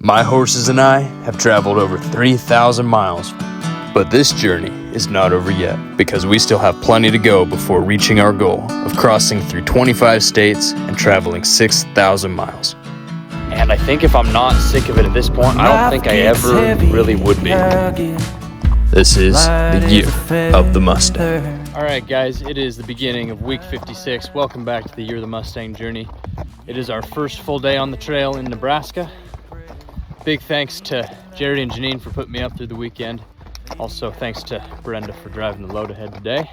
My horses and I have traveled over 3,000 miles, but this journey is not over yet because we still have plenty to go before reaching our goal of crossing through 25 states and traveling 6,000 miles. And I think if I'm not sick of it at this point, I don't think I ever really would be. This is the Year of the Mustang. All right, guys, it is the beginning of week 56. Welcome back to the Year of the Mustang journey. It is our first full day on the trail in Nebraska. Big thanks to Jared and Janine for putting me up through the weekend. Also, thanks to Brenda for driving the load ahead today.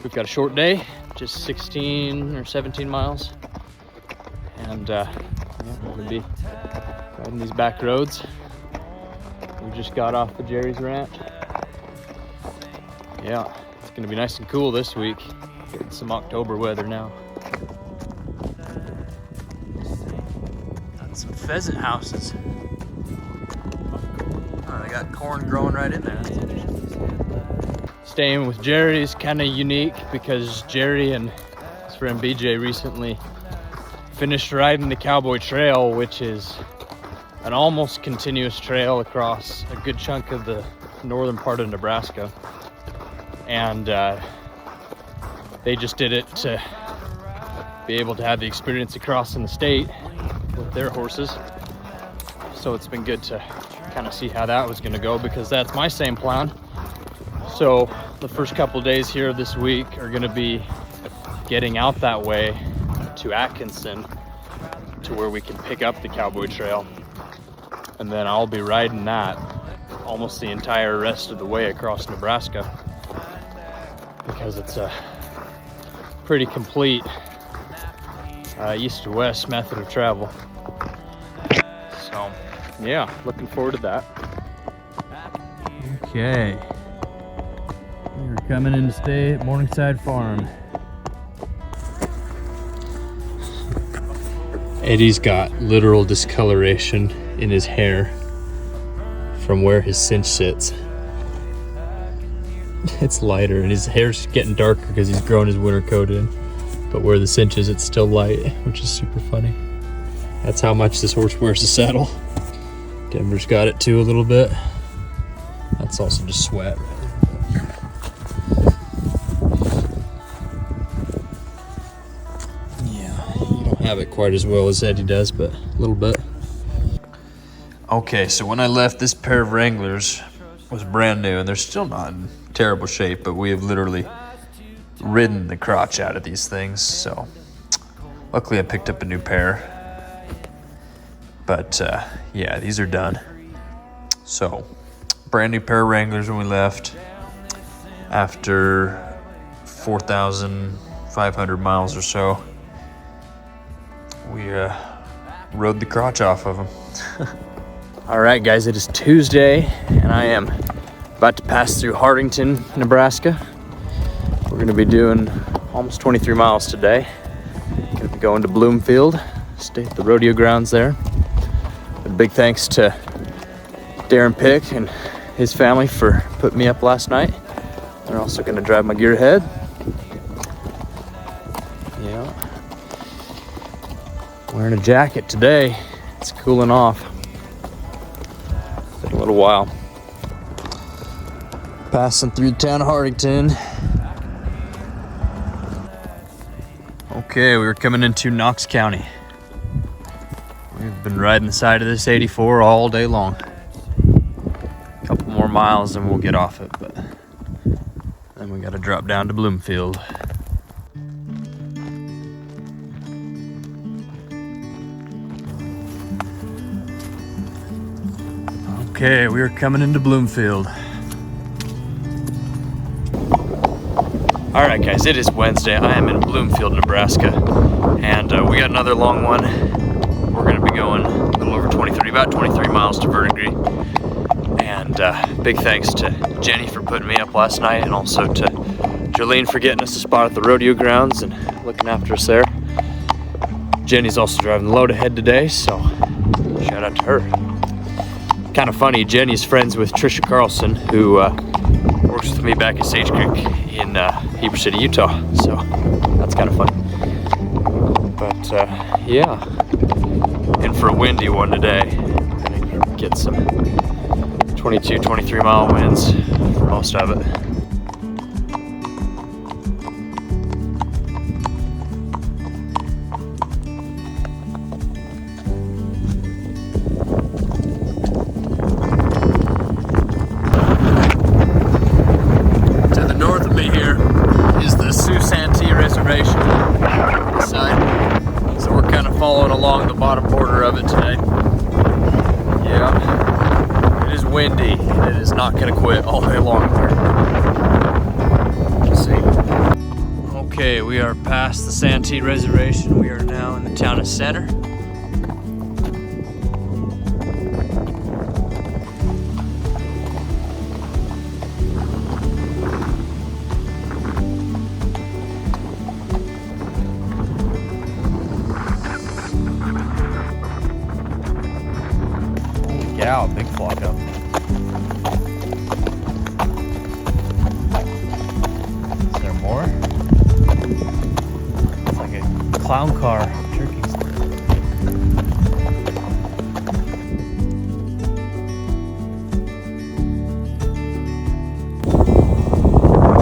We've got a short day, just 16 or 17 miles. And we're gonna be riding these back roads. We just got off the Jerry's ranch. Yeah, it's gonna be nice and cool this week. Getting some October weather now. Got some pheasant houses. Oh, they got corn growing right in there. That's interesting. Staying with Jerry is kind of unique because Jerry and his friend BJ recently finished riding the Cowboy Trail, which is an almost continuous trail across a good chunk of the northern part of Nebraska. And they just did it to be able to have the experience of crossing the state with their horses. So it's been good to kind of see how that was going to go, because that's my same plan. So the first couple days here this week are going to be getting out that way to Atkinson, to where we can pick up the Cowboy Trail, and then I'll be riding that almost the entire rest of the way across Nebraska, because it's a pretty complete east to west method of travel. So yeah, looking forward to that. Okay, we're coming in to stay at Morningside Farm. Eddie's got literal discoloration in his hair from where his cinch sits. It's lighter and his hair's getting darker because he's grown his winter coat in, but where the cinch is, it's still light, which is super funny. That's how much this horse wears the saddle. Denver's got it too a little bit. That's also just sweat. Have it quite as well as Eddie does, but a little bit. Okay, so when I left, this pair of Wranglers was brand new, and they're still not in terrible shape, but we have literally ridden the crotch out of these things. So luckily I picked up a new pair, but yeah, these are done. So brand new pair of Wranglers when we left after 4,500 miles or so. We rode the crotch off of them. All right, guys, it is Tuesday, and I am about to pass through Hartington, Nebraska. We're gonna be doing almost 23 miles today. Gonna be going to Bloomfield, stay at the rodeo grounds there. A big thanks to Darren Pick and his family for putting me up last night. They're also gonna drive my gear ahead. Yeah. Wearing a jacket today. It's cooling off. Been a little while. Passing through the town of Hartington. Okay, we were coming into Knox County. We've been riding the side of this 84 all day long. A couple more miles and we'll get off it, but then we gotta drop down to Bloomfield. Okay, we are coming into Bloomfield. All right, guys, it is Wednesday. I am in Bloomfield, Nebraska, and we got another long one. We're gonna be going a little over about 23 miles to Verdigris. And big thanks to Jenny for putting me up last night, and also to Jolene for getting us a spot at the rodeo grounds and looking after us there. Jenny's also driving the load ahead today, so shout out to her. Kind of funny, Jenny's friends with Trisha Carlson, who works with me back at Sage Creek in Heber City, Utah. So that's kind of funny. But yeah, in for a windy one today. get some 22, 23 mile winds for most of it. Reservation this side, so we're kind of following along the bottom border of it today. Yeah, it is windy and it is not going to quit all day long here. We'll see. Okay, we are past the Santee Reservation. We are now in the town of Center. Cow, big flock up. Is there more? It's like a clown car of turkeys.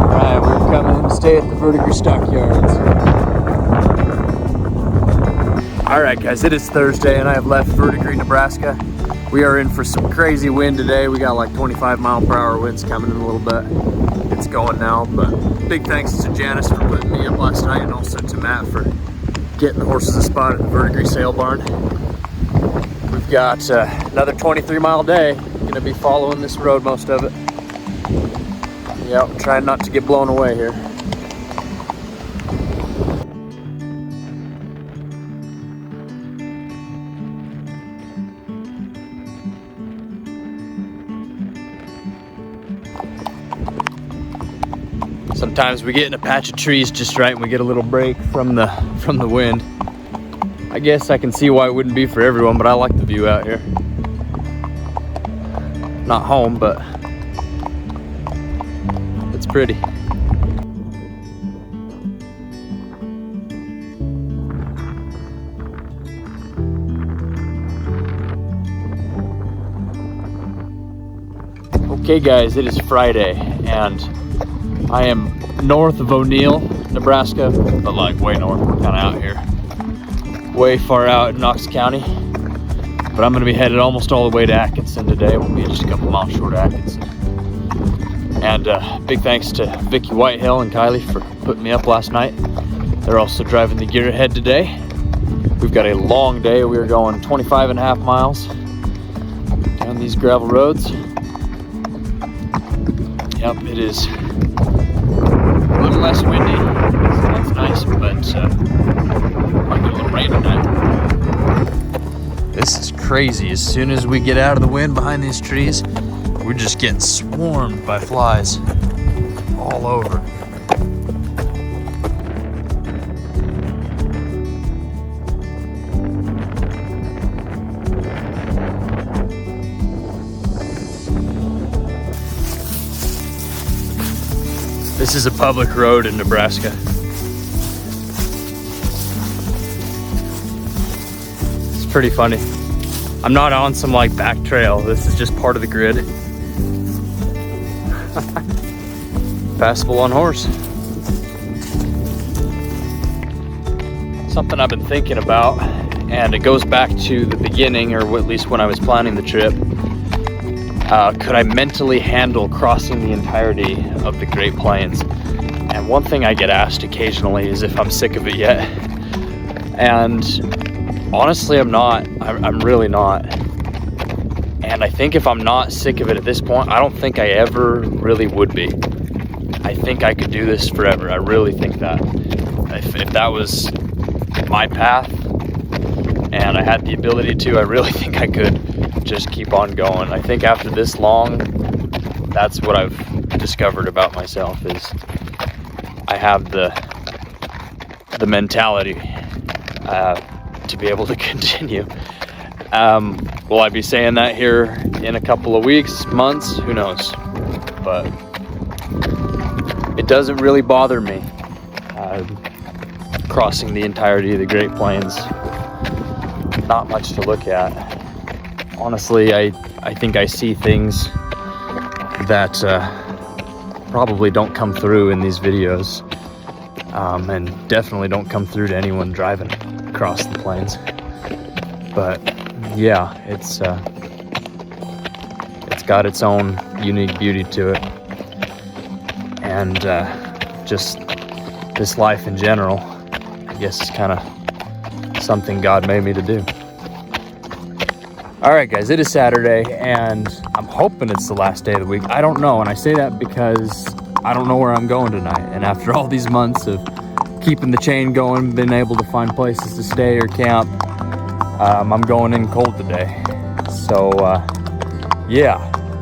Alright, we're coming to stay at the Verdigris Stockyards. Alright guys, it is Thursday and I have left Verdigris, Nebraska. We are in for some crazy wind today. We got like 25 mile per hour winds coming in a little bit. It's going now, but big thanks to Janice for putting me up last night and also to Matt for getting the horses a spot at the Verdigris sale barn. We've got another 23 mile day. Gonna be following this road most of it. Yep, trying not to get blown away here. Sometimes we get in a patch of trees just right and we get a little break from the wind. I guess I can see why it wouldn't be for everyone, but I like the view out here. Not home, but it's pretty. Okay guys, it is Friday and I am north of O'Neill, Nebraska, but like way north, kind of out here. Way far out in Knox County. But I'm gonna be headed almost all the way to Atkinson today. We'll be just a couple miles short of Atkinson. And big thanks to Vicky Whitehill and Kylie for putting me up last night. They're also driving the gear ahead today. We've got a long day. We are going 25.5 miles down these gravel roads. Yep, it is a little less windy, so that's nice, but might get a little rain tonight. This is crazy. As soon as we get out of the wind behind these trees, we're just getting swarmed by flies all over. This is a public road in Nebraska. It's pretty funny. I'm not on some like back trail. This is just part of the grid. Passable on horse. Something I've been thinking about, and it goes back to the beginning, or at least when I was planning the trip. Could I mentally handle crossing the entirety of the Great Plains? And one thing I get asked occasionally is if I'm sick of it yet. And honestly, I'm not. I'm really not. And I think if I'm not sick of it at this point, I don't think I ever really would be. I think I could do this forever. I really think that. If that was my path and I had the ability to, I really think I could just keep on going. I think after this long, that's what I've discovered about myself, is I have the mentality to be able to continue. Will I be saying that here in a couple of weeks, months? Who knows? But it doesn't really bother me crossing the entirety of the Great Plains. Not much to look at. honestly, I think I see things that probably don't come through in these videos, and definitely don't come through to anyone driving across the plains. But yeah, it's got its own unique beauty to it, and just this life in general, I guess, is kind of something God made me to do. All right, guys, it is Saturday, and I'm hoping it's the last day of the week. I don't know, and I say that because I don't know where I'm going tonight. And after all these months of keeping the chain going, being able to find places to stay or camp, I'm going in cold today. So, yeah,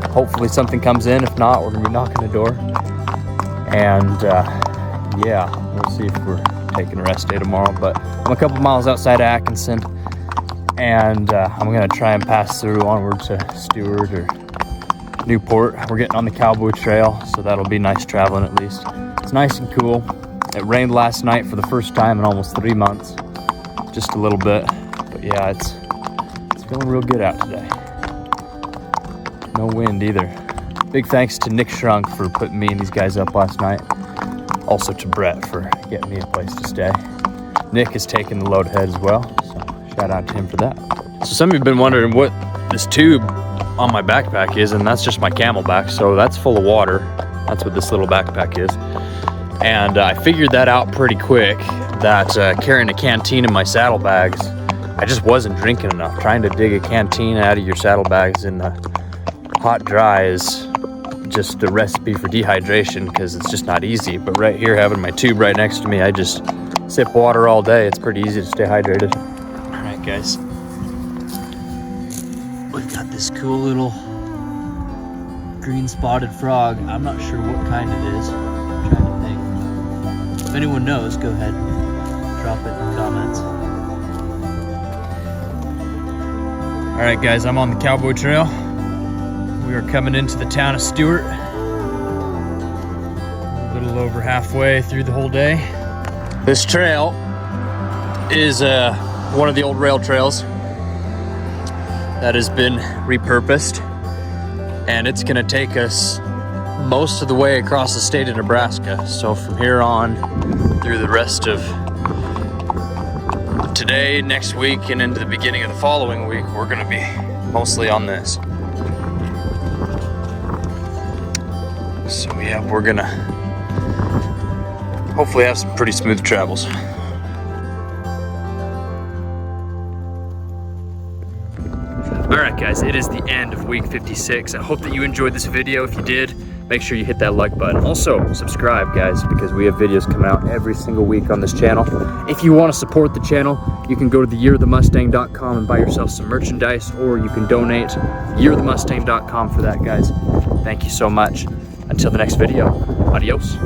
hopefully something comes in. If not, we're gonna be knocking the door. And yeah, we'll see if we're taking a rest day tomorrow. But I'm a couple miles outside of Atkinson, and I'm gonna try and pass through onward to Stewart or Newport. We're getting on the Cowboy Trail, so that'll be nice traveling at least. It's nice and cool. It rained last night for the first time in almost 3 months, just a little bit. But yeah, it's feeling real good out today. No wind either. Big thanks to Nick Shrunk for putting me and these guys up last night. Also to Brett for getting me a place to stay. Nick is taking the load ahead as well, so shout out to him for that. So some of you have been wondering what this tube on my backpack is, and that's just my Camelback. So that's full of water. That's what this little backpack is. And I figured that out pretty quick, that carrying a canteen in my saddlebags, I just wasn't drinking enough. Trying to dig a canteen out of your saddlebags in the hot dry is just a recipe for dehydration, because it's just not easy. But right here, having my tube right next to me, I just sip water all day. It's pretty easy to stay hydrated. All right, guys. We've got this cool little green spotted frog. I'm not sure what kind it is. I'm trying to think. If anyone knows, go ahead, drop it in the comments. All right, guys, I'm on the Cowboy Trail. We are coming into the town of Stewart. A little over halfway through the whole day. This trail is one of the old rail trails that has been repurposed, and it's gonna take us most of the way across the state of Nebraska. So from here on through the rest of today, next week, and into the beginning of the following week, we're gonna be mostly on this. So yeah, we're gonna hopefully have some pretty smooth travels. Alright guys, it is the end of week 56. I hope that you enjoyed this video. If you did, make sure you hit that like button. Also, subscribe guys, because we have videos coming out every single week on this channel. If you want to support the channel, you can go to theyearofthemustang.com and buy yourself some merchandise, or you can donate yearofthemustang.com for that, guys. Thank you so much. Until the next video, adios.